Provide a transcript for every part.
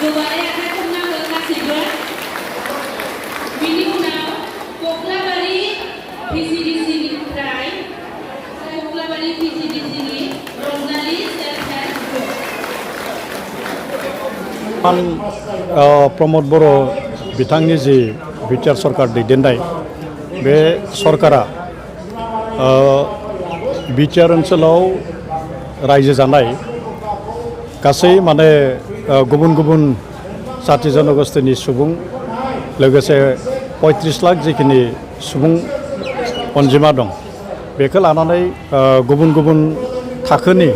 गोबारै आखाइ खबनांगौ गासैबो बिनि उनाव कक्लाबारि PCDC-निफ्राय कक्लाबारि PCDC-नि रंजालि सेल्फ हेल्प ग्रुप आं प्रमद बर' बिथांनि जि बिटिआर सरकार दैदेननाय बे सरकारा बिटिआर ओनसोलाव रायजो जानाय गासै माने गुबुन गुबुन जाति जनगोष्ठीनि सुबुं लोगोसे 35 लाख जिखिनि सुबुं अनजिमा दं बेखौ लानानै गुबुन गुबुन थाखोनि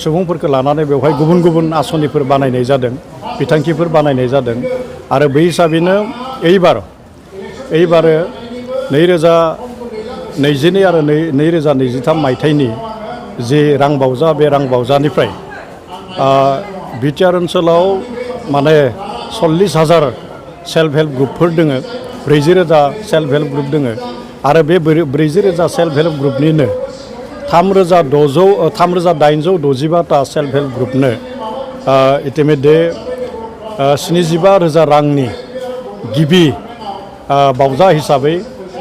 सुबुंफोरखौ लानानै बेवहाय गुबुन गुबुन आसनिफोर बानायनाय जादों बिथांखिफोर बानायनाय जादों आरो बै हिसाबैनो एइबार 2022 आरो 2023 मायथाइनि जि रां बावजा बे रां बावजानिफ्राय बिटिआर ओनसोलाव माने 40,000 सेल्फ हेल्प ग्रुपफोर दोङो 40,000 सेल्फ हेल्प ग्रुप दोङो आरो बे 40,000 सेल्फ हेल्प ग्रुपनिनो 3,865टा सेल्फ हेल्प ग्रुपनो इतिमध्य 75,000 रांनि गिबि बावजा हिसाबै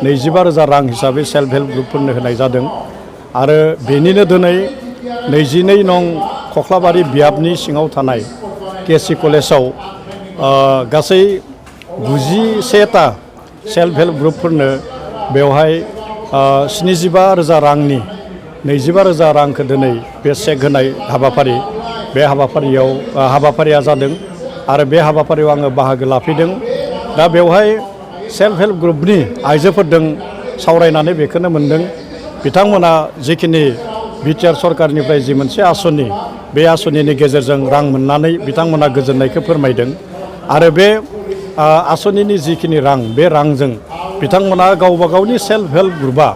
25,000 रां हिसाबै सेल्फ हेल्प ग्रुपफोरनो होनाय जादों आरो बेनिनो दिनै 22 नं कक्लाबारि बियाबनि सिङाव थानाय केसि कलेजाव गासै 91टा सेल्फ हेल्प ग्रुपफोरनो बेवहाय 75,000 रांनि 25,000 रांखौ दिनै बे चेक होनाय हाबाफारि बे हाबाफारिया जादों आरो बे हाबाफारियाव आङो बाहागो लाफैदों दा बेवहाय सेल्फ हेल्प ग्रुपनि आइजोफोरजों सावरायनानै बेखौनो मोनदों बिथांमोना जिखिनि बिटिआर सरकारनिफ्राय जि मोनसे आसनि बे आसनिनि गेजेरजों रां मोननानै बिथांमोना गोजोननायखौ फोरमायदों आरो बे आसनिनि जिखिनि रां बे रांजों बिथांमोना गावबा गावनि सेल्फ हेल्प ग्रुपआ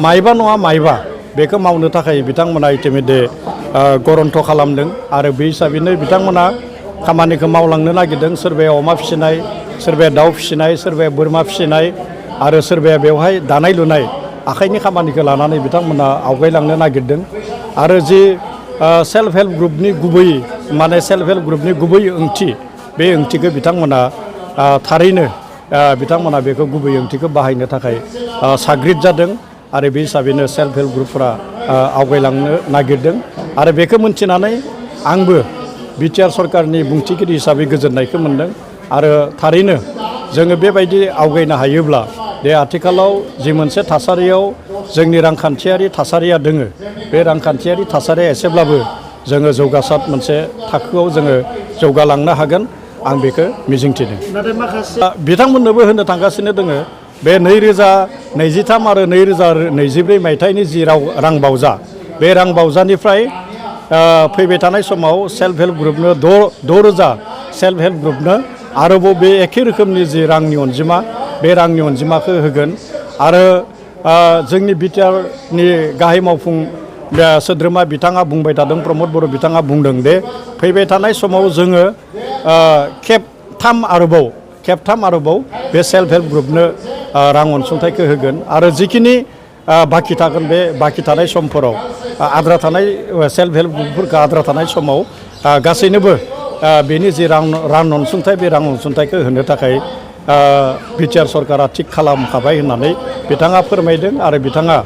मायबा नङा मायबा बेखौ मावनो थाखाय बिथांमोना इतिमध्य गरन्थ खालामदों आरो बे हिसाबैनो बिथांमोना खामानिखौ मावलांनो नागिरदों सोरबाया अमा फिसिनाय सोरबाया दाउ फिसिनाय सोरबाया बोरमा फिसिनाय आरो सोरबाया बेवहाय दानाय लुनाय आखाइनि खामानिखौ लानानै बिथांमोना आवगायलांनो नागिरदों आरो जि सेल्फ हेल्प ग्रुपनि गुबै ओंथि बे ओंथिखौ बिथांमोना थारैनो बिथांमोना बेखौ गुबै ओंथिखौ बाहायनो थाखाय साग्रिद जादों आरो बे हिसाबैनो सेल्फ हेल्प ग्रुपफोरा आवगायलांनो नागिरदों आरो बेखौ मोनथिनानै आंबो बिटिआर सरकारनि बुंथिगिरि हिसाबै गोजोननायखौ मोनदों आरो थारैनो जोङो बेबायदि आवगायनो हायोब्ला बे आथिखालाव जि मोनसे थासारियाव जोंनि रांखान्थियारि थासारिया दोङो बे रांखान्थियारि थासारिया एसेब्लाबो जोङो जौगासार मोनसे थाखोआव जोङो जौगालांनो हागोन आं बेखौ मिजिंथिदों बिथांमोननोबो होनो थांगासिनो दोङो बे 2023 आरो 2024 मायथाइनि जि रां बावजा बे रां बावजानिफ्राय फैबाय थानाय समाव सेल्फ हेल्प ग्रुपनो 6,000 सेल्फ हेल्प ग्रुपनो आरोबाव बे एखे रोखोमनि जि रांनि अनजिमा बे रांनि अनजिमाखौ होगोन आरो जोंनि बिटिआरनि गाहाय मावफुं सोद्रोमा बिथाङा बुंबाय थादों प्रमद बर' बिथाङा बुंदों दे फैबाय थानाय समाव जोङो खेबथाम आरोबाव बे सेल्फ हेल्प ग्रुपनो रां अनसुंथाइखौ होगोन आरो जिखिनि बाखि थागोन बे बाखि थानाय समफोराव आद्रा थानाय सेल्फ हेल्प ग्रुपफोरखौ आद्रा थानाय समाव गासैनोबो बेनि जि रां अनसुंथाइ बे रां अनसुंथाइखौ होनो थाखाय बिटिआर सरकारा थिग खालामखाबाय होननानै बिथाङा फोरमायदों आरो बिथाङा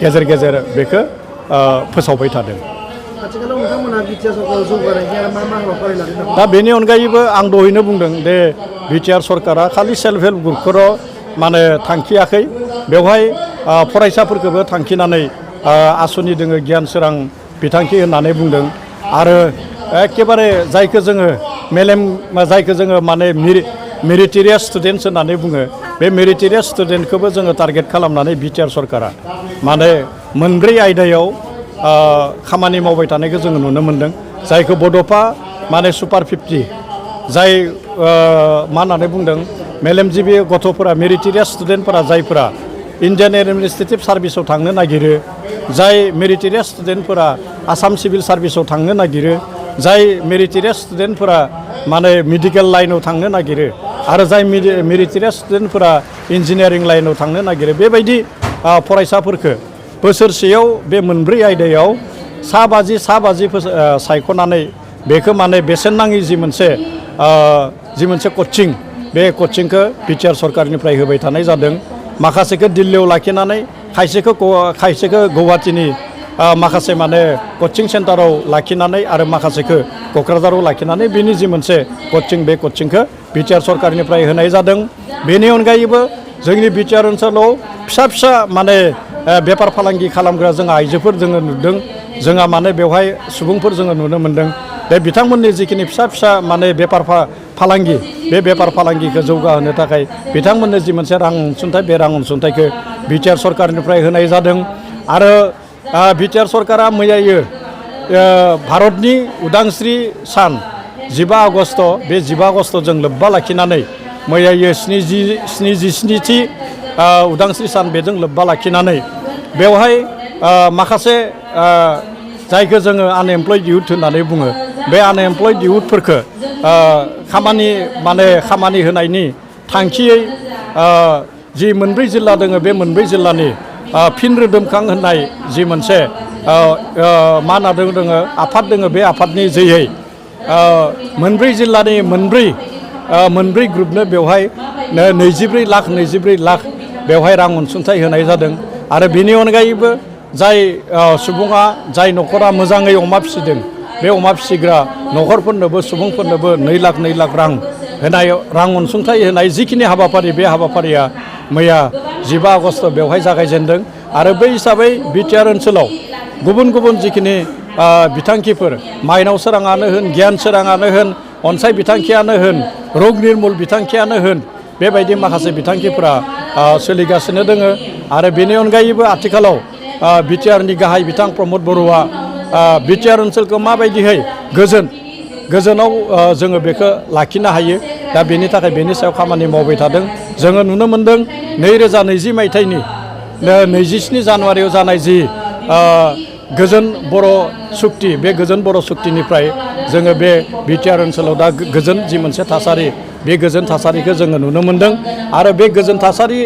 गेजेर गेजेर बेखौ फोसावबाय थादों आथिखालाव नोंथांमोना बिटिआर सरकाराव जौगानायनि मा हाबाफारि लादों दा बेनि अनगायैबो आं दहायनो बुंदों दे बिटिआर सरकारा खालि सेल्फ हेल्प ग्रुपखौल' माने थांखियाखै बेवहाय फरायसाफोरखौबो थांखिनानै आसनि दोङो गियान सोरां बिथांखि होननानै बुंदों आरो एखेबारे जायखौ जोङो माने मेरिटरियास स्टुडेन्टस होननानै बुङो बे मेरिटरियास स्टुडेन्टखौबो जोङो टारगेट खालामनानै बिटिआर सरकारा माने मोनब्रै आयदायाव खामानि मावबाय थानायखौ जोङो नुनो मोन्दों जायखौ बड'फा माने सुपार 50 जाय मा होननानै बुंदों मेलेमजिबि गथ'फोरा मेरिटरियास स्टुडेन्टफोरा जायफोरा इन्डियान एडमिनिस्ट्रेटिभ सार्भिसाव थांनो नागिरो जाय मेरिटरियास स्टुडेन्टफोरा आसाम सिभिल सार्भिसाव थांनो नागिरो जाय मेरिटरियास स्टुडेन्टफोरा माने मेडिकेल लाइनाव थांनो नागिरो आरो जाय मेरिटरियास स्टुडेन्टफोरा इन्जिनियारिं लाइनाव थांनो नागिरो बेबायदि फरायसाफोरखौ बोसोरसेयाव बे मोनब्रै आयदायाव सा बाजि सायख'नानै बेखौ माने बेसेन नाङि जि मोनसे कचिं बे कचिंखौ बिटिआर सरकारनिफ्राय होबाय थानाय जादों माखासेखौ दिल्लीयाव लाखिनानै खायसेखौ गुवाहाटीनि माखासे माने कचिं सेन्टाराव लाखिनानै आरो माखासेखौ क'क्राझाराव लाखिनानै बिनि जि मोनसे कचिं बे कचिंखौ बिटिआर सरकारनिफ्राय होनाय जादों बेनि अनगायैबो जोंनि बिटिआर ओनसोलाव फिसा माने बेफार फालांगि खालामग्रा जों आइजोफोर जोङो नुदों जोंहा माने बेवहाय सुबुंफोर जोङो नुनो मोन्दों बे बिथांमोननि जिखिनि फिसा माने बेफार फालांगि बे बेफार फालांगिखौ जौगाहोनो थाखाय बिथांमोननो जि मोनसे रां अनसुंथाइ बे रां अनसुंथाइखौ बिटिआर सरकारनिफ्राय होनाय जादों आरो बिटिआर सरकारा मैयायो भारतनि उदांस्रि सान 15 आगस्ट बे 15 आगस्टजों लोब्बा लाखिनानै मैयायो 77थि उदांस्रि सान बेजों लोब्बा लाखिनानै बेवहाय माखासे जायखौ जोङो आनएमप्लयड इउथ होननानै बुङो बे आनएमप्लयड इउथफोरखौ खामानि होनायनि थांखियै जि 4 जिल्ला दङ बे 4 जिल्लानि फिन रोदोमखां होननाय जि मोनसे मा होनना दङ आफाद दङ बे आफादनि जोहै 4 जिल्लानि मोनब्रै ग्रुपनो बेवहाय 24 लाख बेवहाय रां अनसुंथाइ होनाय जादों आरो बेनि अनगायैबो जाय सुबुङा जाय न'खरा मोजाङै अमा फिसिदों बे अमा फिसिग्रा न'खरफोरनोबो सुबुंफोरनोबो 2 लाख रां होनाय रां अनसुंथाइ होनाय जिखिनि हाबाफारि बे हाबाफारिया मैया 15 आगस्ट बेवहाय जागायजेनदों आरो बै हिसाबै बिटिआर ओनसोलाव गुबुन जिखिनि बिथांखिफोर माइनाव सोराङानो होन गियान सोराङानो होन अनसाय बिथांखियानो होन रग निर्मुल बिथांखियानो होन बेबायदि माखासे बिथांखिफोरा सोलिगासिनो दङ आरो बेनि अनगायैबो आथिखालाव बिटिआरनि गाहाय बिथां प्रमद बर'आ बिटिआर ओनसोलखौ माबायदिहाय गोजोनाव जोङो बेखौ लाखिनो हायो दा बेनि थाखाय बेनि सायाव खामानि मावबाय थादों जोङो नुनो मोन्दों 2020 मायथाइनि 27 जानुवारियाव जानाय जि गोजोन बर' सुक्ति बे गोजोन बर' सुक्तिनिफ्राय जोङो बे बिटिआर ओनसोलाव दा गोजोन जि मोनसे थासारि बे गोजोन थासारिखौ जोङो नुनो मोन्दों आरो बे गोजोन थासारि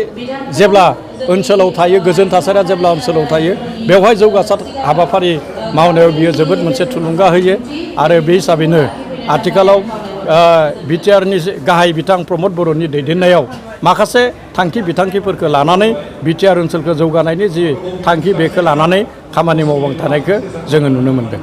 जेब्ला ओनसोलाव थायो गोजोन थासारिया जेब्ला ओनसोलाव थायो बेवहाय जौगासार हाबाफारि मावनायाव बियो जोबोद मोनसे थुलुंगा होयो आरो बे हिसाबैनो आथिखालाव बिटिआरनि गाहाय बिथां प्रमद बर'नि दैदेननायाव माखासे बिथांखिफोरखौ लानानै बिटिआर ओनसोलखौ जौगानायनि जि थांखि बेखौ लानानै खामानि मावबाय थानायखौ जोङो नुनो मोन्दों।